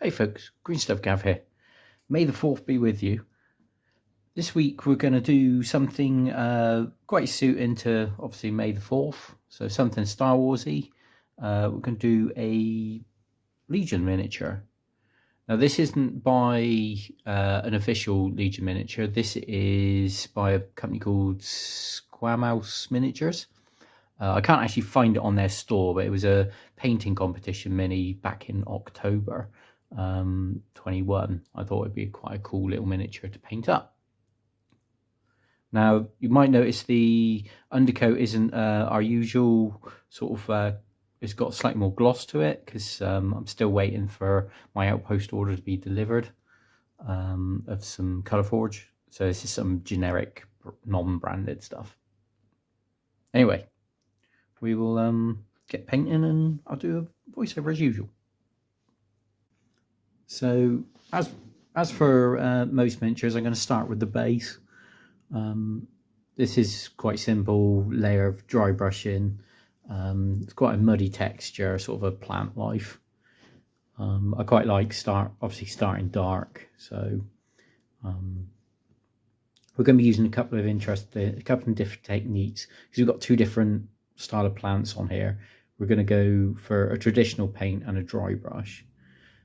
Hey folks, Green Stuff Gav here. May the 4th be with you. This week we're going to do something quite suiting to obviously May the 4th, so something Star Warsy. We're going to do a Legion miniature. Now this isn't by an official Legion miniature, this is by a company called Squamous Miniatures. I can't actually find it on their store, but it was a painting competition mini back in October 21. I thought it'd be quite a cool little miniature to paint up. Now you might notice the undercoat isn't our usual sort of, it's got slightly more gloss to it because I'm still waiting for my Outpost order to be delivered of some Colourforge. So this is some generic non-branded stuff. Anyway, we will get painting and I'll do a voiceover as usual. So as for most miniatures, I'm going to start with the base. This is quite simple, layer of dry brushing. It's quite a muddy texture, sort of a plant life. I quite like obviously starting dark, so we're going to be using a couple of different techniques because we've got two different style of plants on here. We're going to go for a traditional paint and a dry brush,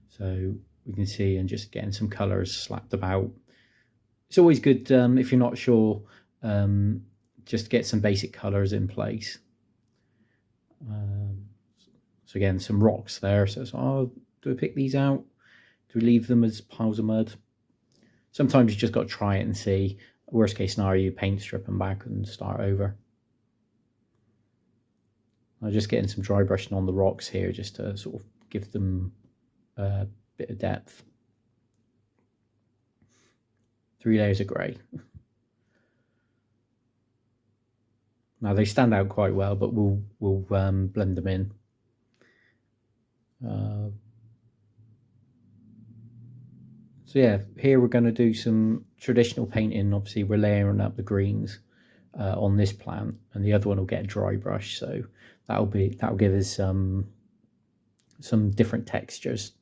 so we can see and just getting some colors slapped about. It's always good if you're not sure, just get some basic colors in place. So again, some rocks there, so oh, do I pick these out? Do we leave them as piles of mud? Sometimes you just got to try it and see. Worst case scenario, you paint strip them back and start over. I'm just getting some dry brushing on the rocks here just to sort of give them a bit of depth. 3 layers of grey. Now they stand out quite well, but we'll blend them in. So yeah, here we're going to do some traditional painting. Obviously we're layering up the greens on this plant, and the other one will get a dry brush, so that'll give us some different textures,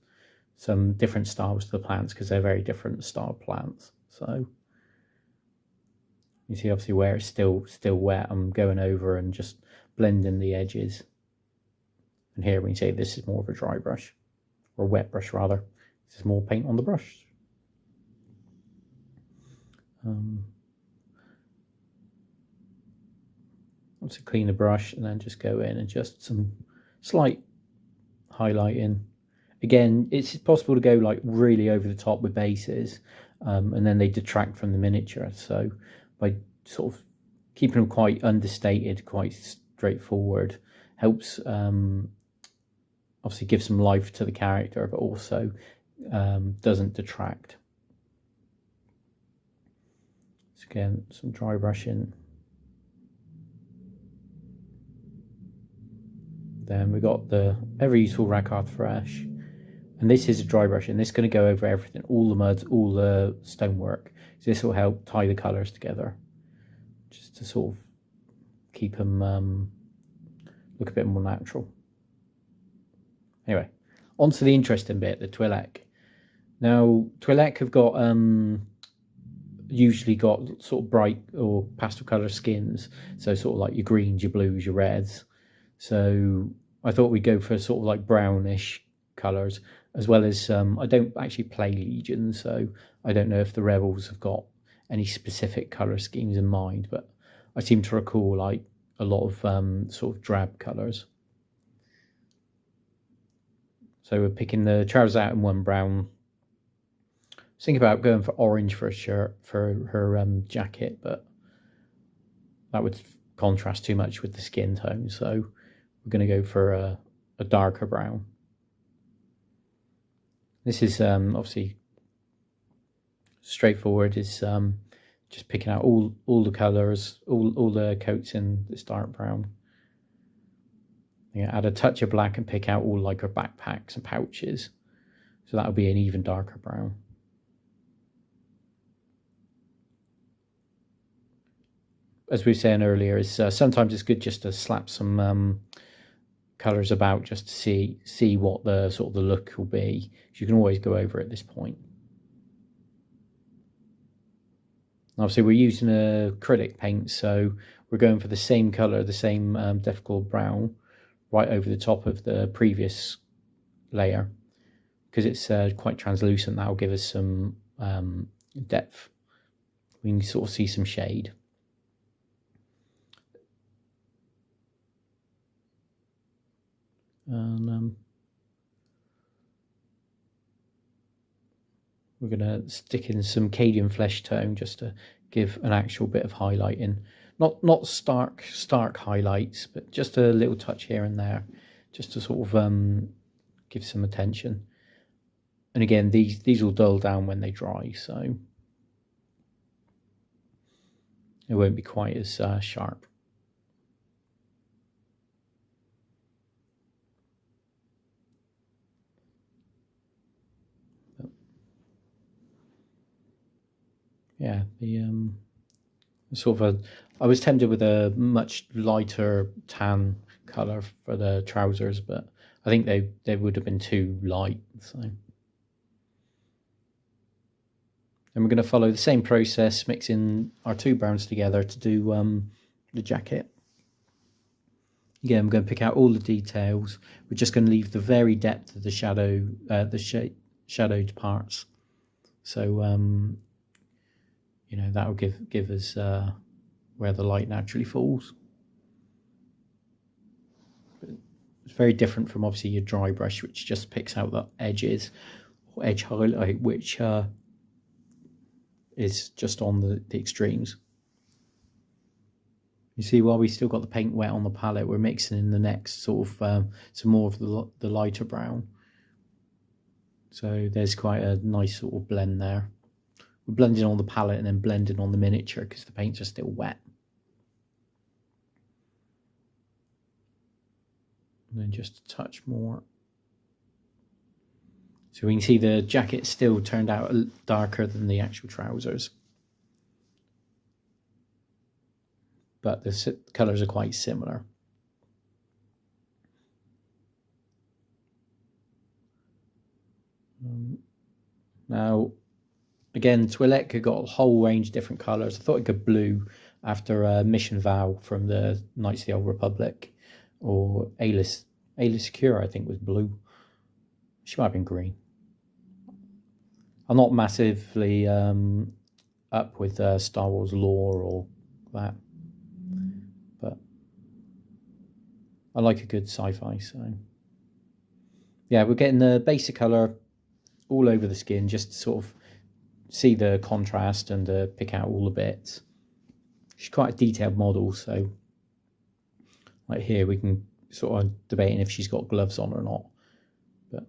some different styles to the plants because they're very different style plants. So you see obviously where it's still wet, I'm going over and just blending the edges. And here we can say this is more of a dry brush, or a wet brush rather. This is more paint on the brush. Once you clean the brush and then just go in and just some slight highlighting. Again, it's possible to go like really over the top with bases, and then they detract from the miniature. So by sort of keeping them quite understated, quite straightforward, helps obviously give some life to the character, but also doesn't detract. So again, some dry brushing. Then we got the ever useful Rakarth Fresh, and this is a dry brush, and this is going to go over everything, all the muds, all the stonework. So this will help tie the colours together, just to sort of keep them look a bit more natural. Anyway, on to the interesting bit, the Twi'Lek. Now, Twi'Lek have got usually got sort of bright or pastel colour skins, so sort of like your greens, your blues, your reds. So I thought we'd go for sort of like brownish colours, as well as I don't actually play Legion, so I don't know if the Rebels have got any specific colour schemes in mind, but I seem to recall like a lot of sort of drab colours. So we're picking the trousers out in one brown. Think about going for orange for a shirt for her jacket, but that would contrast too much with the skin tone, so we're going to go for a darker brown. This is obviously straightforward. Is just picking out all the colours, all the coats in this dark brown. Yeah, add a touch of black and pick out all like her backpacks and pouches, so that'll be an even darker brown. As we were saying earlier, is sometimes it's good just to slap some colours about just to see what the sort of the look will be. You can always go over at this point. Obviously we're using acrylic paint, so we're going for the same colour, the same difficult brown right over the top of the previous layer, because it's quite translucent. That'll give us some depth. We can sort of see some shade. And we're going to stick in some Cadian flesh tone just to give an actual bit of highlighting. Not stark highlights, but just a little touch here and there, just to sort of give some attention. And again, these will dull down when they dry, so it won't be quite as sharp. But yeah, the sort of I was tempted with a much lighter tan colour for the trousers, but I think they would have been too light. So, and we're going to follow the same process, mixing our two browns together to do the jacket. Again, we're going to pick out all the details. We're just going to leave the very depth of the shadow, shadowed parts. So you know, that will give us where the light naturally falls. It's very different from obviously your dry brush, which just picks out the edges, or edge highlight, which is just on the extremes. You see, while we still got the paint wet on the palette, we're mixing in the next sort of some more of the lighter brown. So there's quite a nice sort of blend there. We're blending on the palette and then blending on the miniature because the paints are still wet. And then just a touch more. So we can see the jacket still turned out darker than the actual trousers. But the colours are quite similar. Now, again, Twi'Lek got a whole range of different colours. I thought I'd go blue after Mission Val from the Knights of the Old Republic, or Ayla Secure, I think, was blue. She might have been green. I'm not massively up with Star Wars lore or that, but I like a good sci-fi. So yeah, we're getting the basic colour all over the skin just to sort of see the contrast and pick out all the bits. She's quite a detailed model, so like here we can sort of debating if she's got gloves on or not. But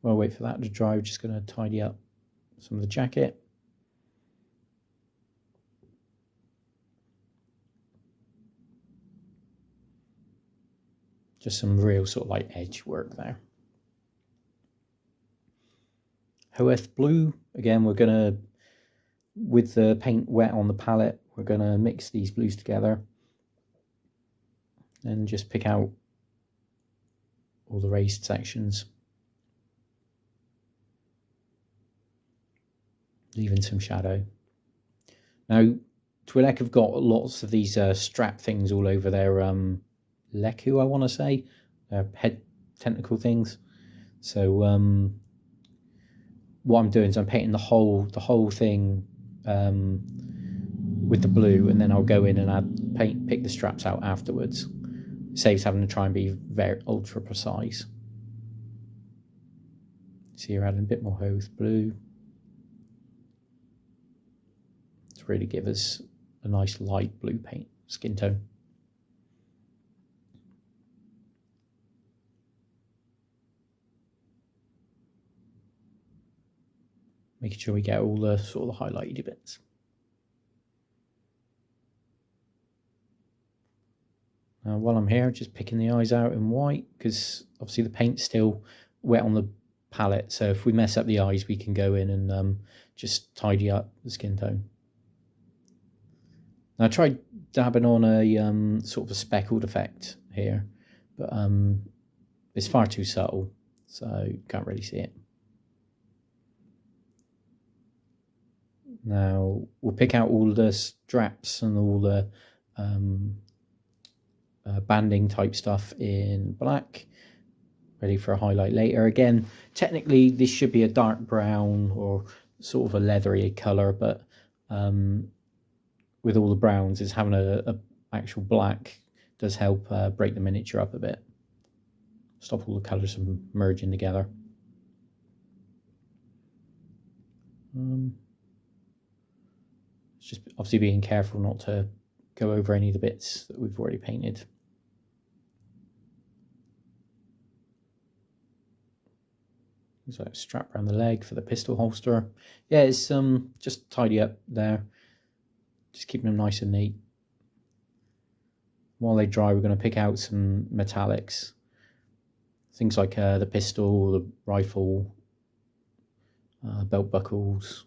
while I wait for that to dry, we're just going to tidy up some of the jacket. Just some real sort of like edge work there. Hoeth blue, again, we're going to, with the paint wet on the palette, we're going to mix these blues together and just pick out all the raised sections, leaving some shadow. Now, Twi'Lek have got lots of these strap things all over their Leku, I want to say, head tentacle things. So what I'm doing is I'm painting the whole thing with the blue, and then I'll go in and pick the straps out afterwards. It saves having to try and be very ultra precise. So you're adding a bit more Hoeth blue to really give us a nice light blue paint skin tone. Making sure we get all the sort of the highlighted bits. Now, while I'm here, just picking the eyes out in white, because obviously the paint's still wet on the palette. So if we mess up the eyes, we can go in and just tidy up the skin tone. Now I tried dabbing on a sort of a speckled effect here, but it's far too subtle, so you can't really see it. Now we'll pick out all the straps and all the banding type stuff in black, ready for a highlight later. Again, technically this should be a dark brown or sort of a leathery colour, but with all the browns, is having a actual black does help break the miniature up a bit, stop all the colours from merging together. It's just obviously being careful not to go over any of the bits that we've already painted. There's like a strap around the leg for the pistol holster. Yeah, it's just tidy up there, just keeping them nice and neat. While they dry, we're going to pick out some metallics, things like the pistol, the rifle, belt buckles.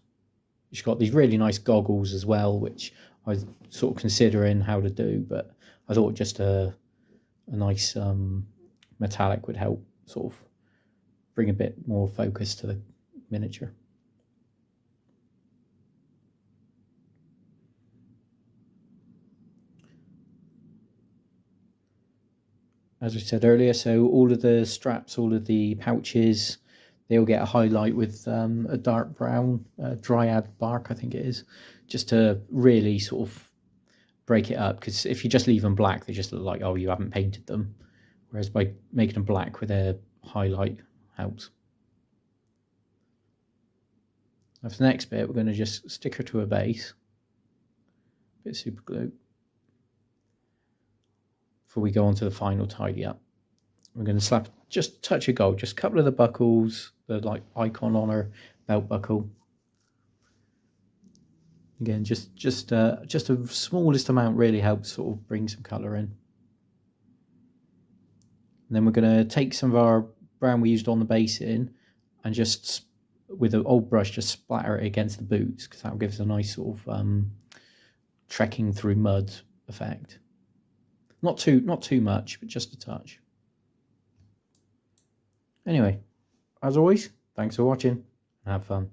She's got these really nice goggles as well, which I was sort of considering how to do, but I thought just a nice metallic would help sort of bring a bit more focus to the miniature. As we said earlier, so all of the straps, all of the pouches, they'll get a highlight with a dark brown dryad bark, I think it is, just to really sort of break it up, because if you just leave them black, they just look like, oh, you haven't painted them, whereas by making them black with a highlight helps. Now for the next bit, we're going to just stick her to a base, bit of super glue, before we go on to the final tidy up. We're going to slap just a touch of gold, just a couple of the buckles, the like icon on her belt buckle. Again, just a smallest amount really helps sort of bring some colour in. And then we're going to take some of our brown we used on the base in, and just with an old brush just splatter it against the boots, because that will give us a nice sort of trekking through mud effect. Not too much, but just a touch. Anyway, as always, thanks for watching and have fun.